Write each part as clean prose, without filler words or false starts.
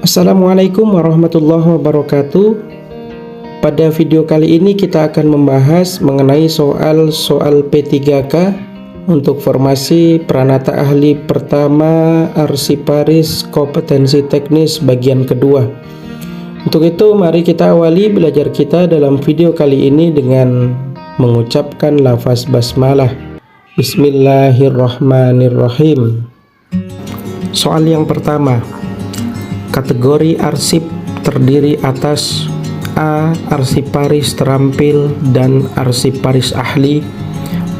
Assalamualaikum warahmatullahi wabarakatuh. Pada video kali ini kita akan membahas mengenai soal P3K untuk formasi Pranata Ahli Pertama Arsiparis Kompetensi Teknis bagian kedua. Untuk itu mari kita awali belajar kita dalam video kali ini dengan mengucapkan lafaz basmalah. Bismillahirrahmanirrahim. Soal yang pertama, kategori arsip terdiri atas A. Arsiparis terampil dan arsiparis ahli,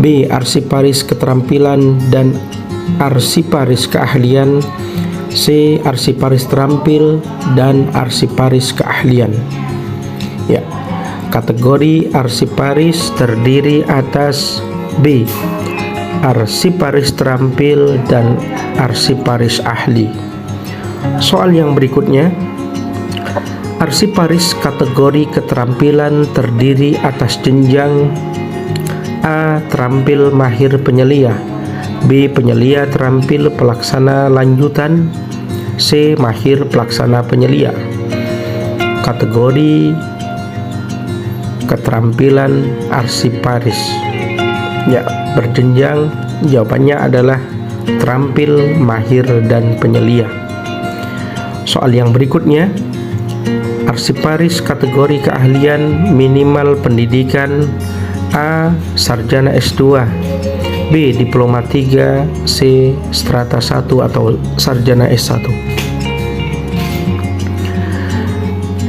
B. Arsiparis keterampilan dan arsiparis keahlian, C. Arsiparis terampil dan arsiparis keahlian. Ya, kategori arsiparis terdiri atas B. Arsiparis terampil dan arsiparis ahli. Soal yang berikutnya, arsiparis kategori keterampilan terdiri atas jenjang A. Terampil mahir penyelia, B. Penyelia terampil pelaksana lanjutan, C. Mahir pelaksana penyelia. Kategori keterampilan arsiparis, ya, berjenjang. Jawabannya adalah terampil, mahir, dan penyelia. Soal yang berikutnya, arsiparis kategori keahlian minimal pendidikan A. Sarjana S2, B. Diploma 3, C. Strata 1 atau Sarjana S1.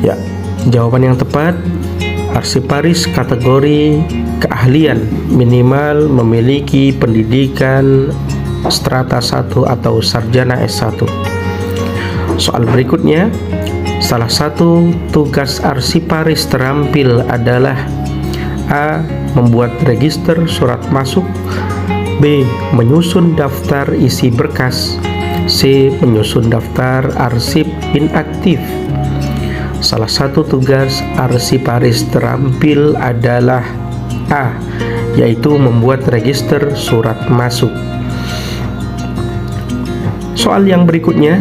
Ya, jawaban yang tepat, arsiparis kategori keahlian minimal memiliki pendidikan strata 1 atau Sarjana S1. Soal berikutnya, salah satu tugas arsiparis terampil adalah A. Membuat register surat masuk, B. Menyusun daftar isi berkas, C. Menyusun daftar arsip inaktif. Salah satu tugas arsiparis terampil adalah A. Yaitu membuat register surat masuk. Soal yang berikutnya,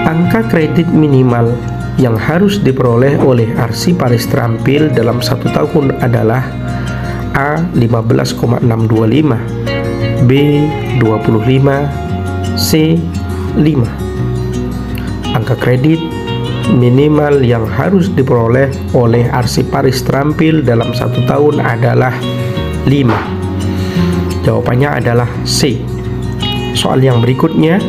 angka kredit minimal yang harus diperoleh oleh arsiparis terampil dalam 1 tahun adalah A. 15,625, B. 25, C. 5. Angka kredit minimal yang harus diperoleh oleh arsiparis terampil dalam 1 tahun adalah 5. Jawabannya adalah C. Soal yang berikutnya,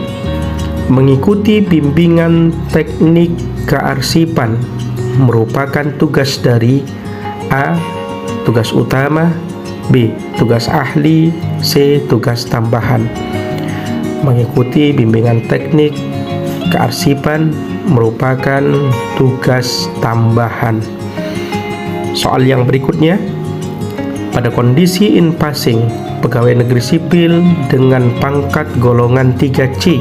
mengikuti bimbingan teknik kearsipan merupakan tugas dari A. Tugas utama, B. Tugas ahli, C. Tugas tambahan. Mengikuti bimbingan teknik kearsipan merupakan tugas tambahan. Soal yang berikutnya, pada kondisi in passing pegawai negeri sipil dengan pangkat golongan 3C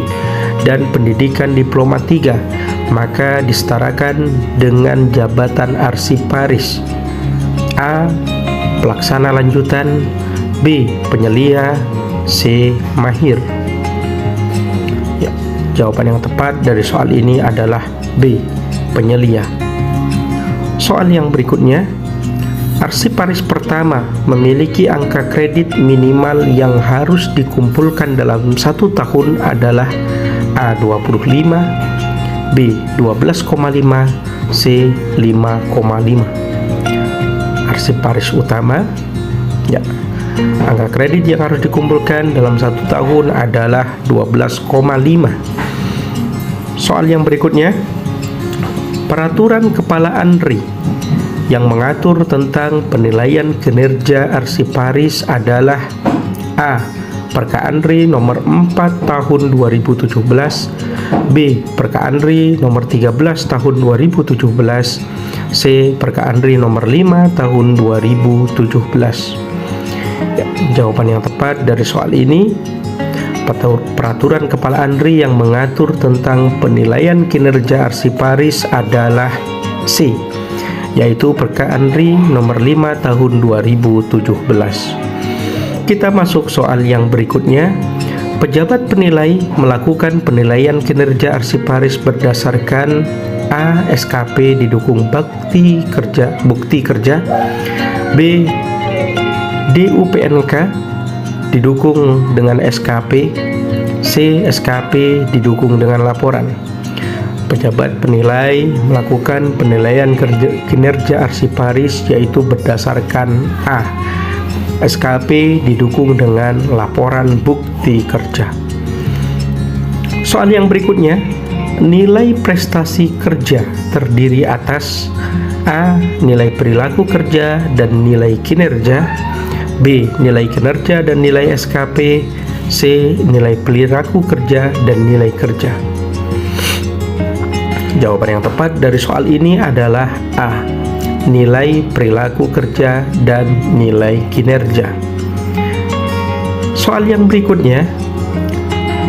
dan pendidikan diploma 3 maka disetarakan dengan jabatan arsiparis A. Pelaksana lanjutan, B. Penyelia, C. Mahir. Ya, jawaban yang tepat dari soal ini adalah B. Penyelia. Soal yang berikutnya, arsiparis pertama memiliki angka kredit minimal yang harus dikumpulkan dalam 1 tahun adalah A. 25, B. 12,5, C. 5,5. Arsiparis utama, ya, angka kredit yang harus dikumpulkan dalam 1 tahun adalah 12,5. Soal yang berikutnya, peraturan Kepala ANRI yang mengatur tentang penilaian kinerja arsiparis adalah A. Perka ANRI nomor 4 tahun 2017, B. Perka ANRI nomor 13 tahun 2017, C. Perka ANRI nomor 5 tahun 2017. Ya, jawaban yang tepat dari soal ini, peraturan Kepala ANRI yang mengatur tentang penilaian kinerja arsiparis adalah C, yaitu Perka ANRI nomor 5 tahun 2017. Kita masuk soal yang berikutnya. Pejabat penilai melakukan penilaian kinerja arsiparis berdasarkan A. SKP didukung bukti kerja, B. DUPNK didukung dengan SKP, C. SKP didukung dengan laporan. Pejabat penilai melakukan penilaian kinerja arsiparis yaitu berdasarkan A. SKP didukung dengan laporan bukti kerja. Soal yang berikutnya, nilai prestasi kerja terdiri atas A. Nilai perilaku kerja dan nilai kinerja, B. Nilai kinerja dan nilai SKP, C. Nilai perilaku kerja dan nilai kerja. Jawaban yang tepat dari soal ini adalah A. Nilai perilaku kerja dan nilai kinerja. Soal yang berikutnya,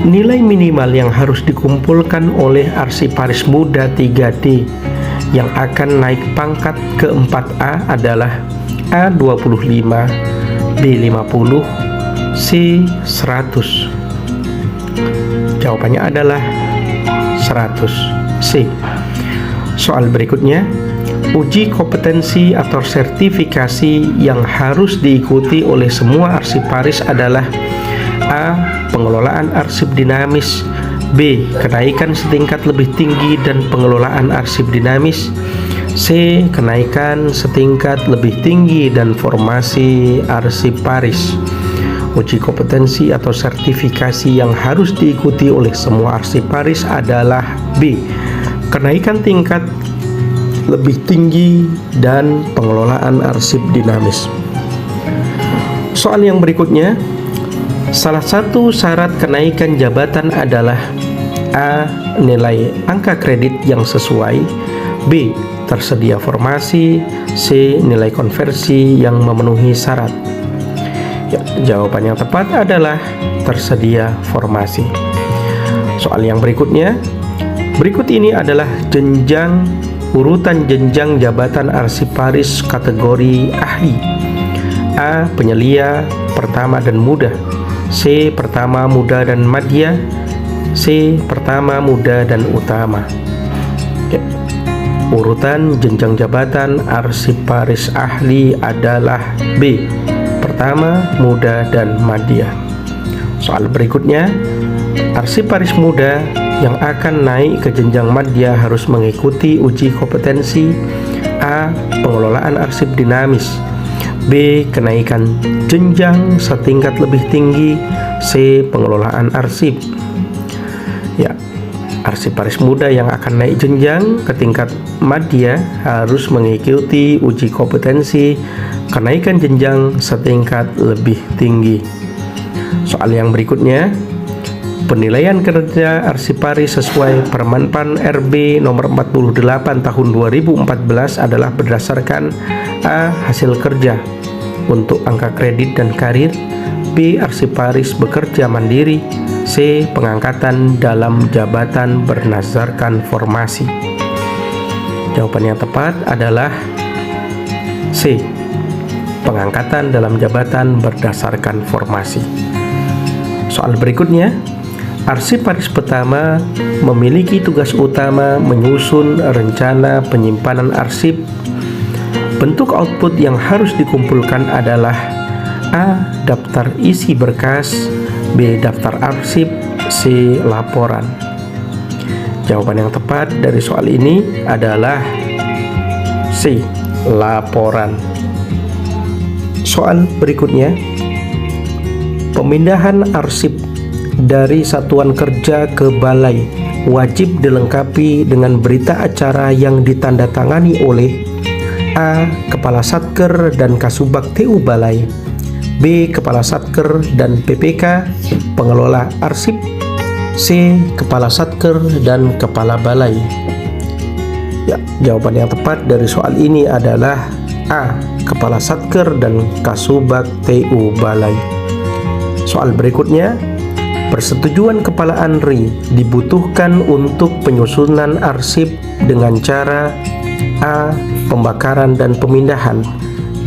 nilai minimal yang harus dikumpulkan oleh arsiparis muda 3D yang akan naik pangkat ke 4A adalah A. 25, B. 50, C. 100. Jawabannya adalah 100. C. Soal berikutnya, uji kompetensi atau sertifikasi yang harus diikuti oleh semua arsiparis adalah A. Pengelolaan arsip dinamis, B. Kenaikan setingkat lebih tinggi dan pengelolaan arsip dinamis, C. Kenaikan setingkat lebih tinggi dan formasi arsiparis. Uji kompetensi atau sertifikasi yang harus diikuti oleh semua arsiparis adalah B. Kenaikan tingkat lebih tinggi dan pengelolaan arsip dinamis. Soal yang berikutnya, salah satu syarat kenaikan jabatan adalah A. Nilai angka kredit yang sesuai, B. Tersedia formasi, C. Nilai konversi yang memenuhi syarat. Ya, jawaban yang tepat adalah tersedia formasi. Soal yang berikutnya, berikut ini adalah urutan jenjang jabatan arsiparis kategori ahli. A. Penyelia, pertama dan muda, C. Pertama, muda dan madya, C. Pertama, muda dan utama. Ya. Urutan jenjang jabatan arsiparis ahli adalah B. Pertama, muda dan madya. Soal berikutnya, arsiparis muda yang akan naik ke jenjang madya harus mengikuti uji kompetensi A. Pengelolaan arsip dinamis, B. Kenaikan jenjang setingkat lebih tinggi, C. Pengelolaan arsip. Ya, arsiparis muda yang akan naik jenjang ke tingkat madya harus mengikuti uji kompetensi kenaikan jenjang setingkat lebih tinggi. Soal yang berikutnya, penilaian kerja arsiparis sesuai Permenpan RB nomor 48 tahun 2014 adalah berdasarkan A. Hasil kerja untuk angka kredit dan karir, B. Arsiparis bekerja mandiri, C. Pengangkatan dalam jabatan berdasarkan formasi. Jawaban yang tepat adalah C. Pengangkatan dalam jabatan berdasarkan formasi. Soal berikutnya, arsiparis pertama memiliki tugas utama menyusun rencana penyimpanan arsip. Bentuk output yang harus dikumpulkan adalah A. Daftar isi berkas, B. Daftar arsip, C. Laporan. Jawaban yang tepat dari soal ini adalah C. Laporan. Soal berikutnya, pemindahan arsip dari satuan kerja ke balai wajib dilengkapi dengan berita acara yang ditandatangani oleh A. Kepala Satker dan Kasubag TU Balai, B. Kepala Satker dan PPK Pengelola Arsip, C. Kepala Satker dan Kepala Balai. Ya, jawaban yang tepat dari soal ini adalah A. Kepala Satker dan Kasubag TU Balai. Soal berikutnya, persetujuan Kepala ANRI dibutuhkan untuk penyusunan arsip dengan cara A. Pembakaran dan pemindahan,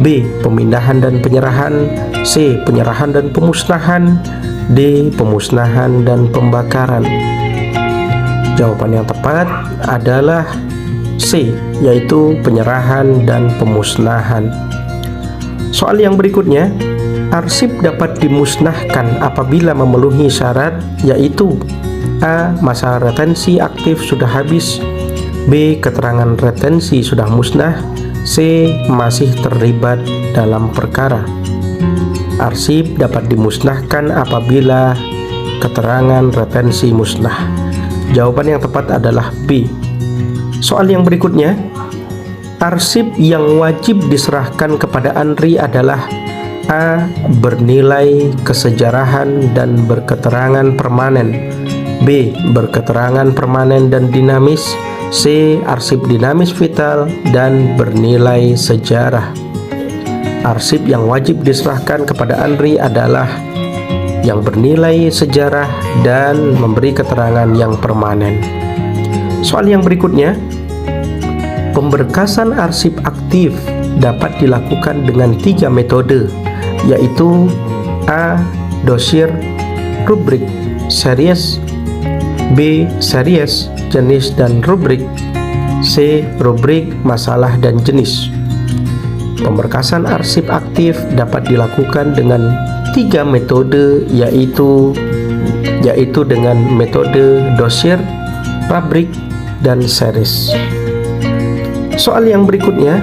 B. Pemindahan dan penyerahan, C. Penyerahan dan pemusnahan, D. Pemusnahan dan pembakaran. Jawaban yang tepat adalah C, yaitu penyerahan dan pemusnahan. Soal yang berikutnya, arsip dapat dimusnahkan apabila memenuhi syarat, yaitu A. Masa retensi aktif sudah habis, B. Keterangan retensi sudah musnah, C. Masih terlibat dalam perkara. Arsip dapat dimusnahkan apabila keterangan retensi musnah. Jawaban yang tepat adalah B. Soal yang berikutnya, arsip yang wajib diserahkan kepada Andri adalah A. Bernilai kesejarahan dan berketerangan permanen, B. Berketerangan permanen dan dinamis, C. Arsip dinamis vital dan bernilai sejarah. Arsip yang wajib diserahkan kepada Andri adalah yang bernilai sejarah dan memberi keterangan yang permanen. Soal yang berikutnya, pemberkasan arsip aktif dapat dilakukan dengan 3 metode, yaitu A. Dosier, rubrik, series, B. Series, jenis dan rubrik, C. Rubrik, masalah dan jenis. Pemberkasan arsip aktif dapat dilakukan dengan 3 metode, yaitu dengan metode dosier, rubrik, dan series. Soal yang berikutnya,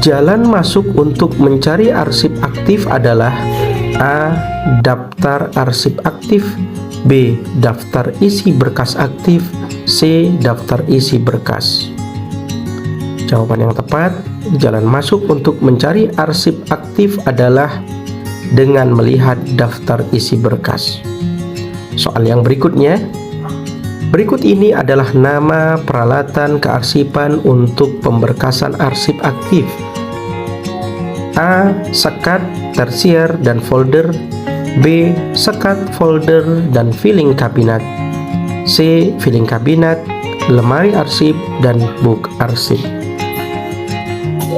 jalan masuk untuk mencari arsip aktif adalah A. Daftar arsip aktif, B. Daftar isi berkas aktif, C. Daftar isi berkas. Jawaban yang tepat, jalan masuk untuk mencari arsip aktif adalah dengan melihat daftar isi berkas. Soal yang berikutnya, berikut ini adalah nama peralatan kearsipan untuk pemberkasan arsip aktif. A. Sekat, tersier, dan folder, B. Sekat, folder, dan filing kabinet, C. Filing kabinet, lemari arsip, dan book arsip.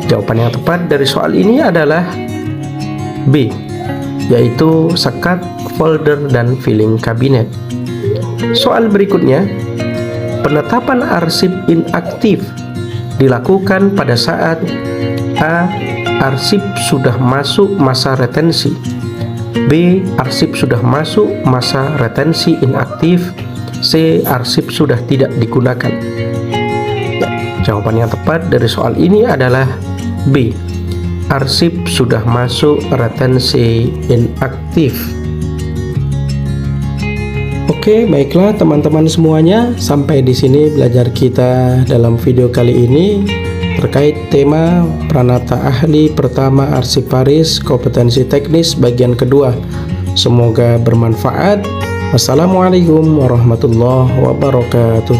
Jawaban yang tepat dari soal ini adalah B, yaitu sekat, folder, dan filing kabinet. Soal berikutnya, penetapan arsip inaktif dilakukan pada saat A. Arsip sudah masuk masa retensi, B. Arsip sudah masuk masa retensi inaktif, C. Arsip sudah tidak digunakan. Jawaban yang tepat dari soal ini adalah B. Arsip sudah masuk retensi inaktif. Oke, baiklah teman-teman semuanya, sampai di sini belajar kita dalam video kali ini terkait tema Pranata Ahli Pertama Arsiparis Kompetensi Teknis bagian kedua. Semoga bermanfaat. Wassalamualaikum warahmatullahi wabarakatuh.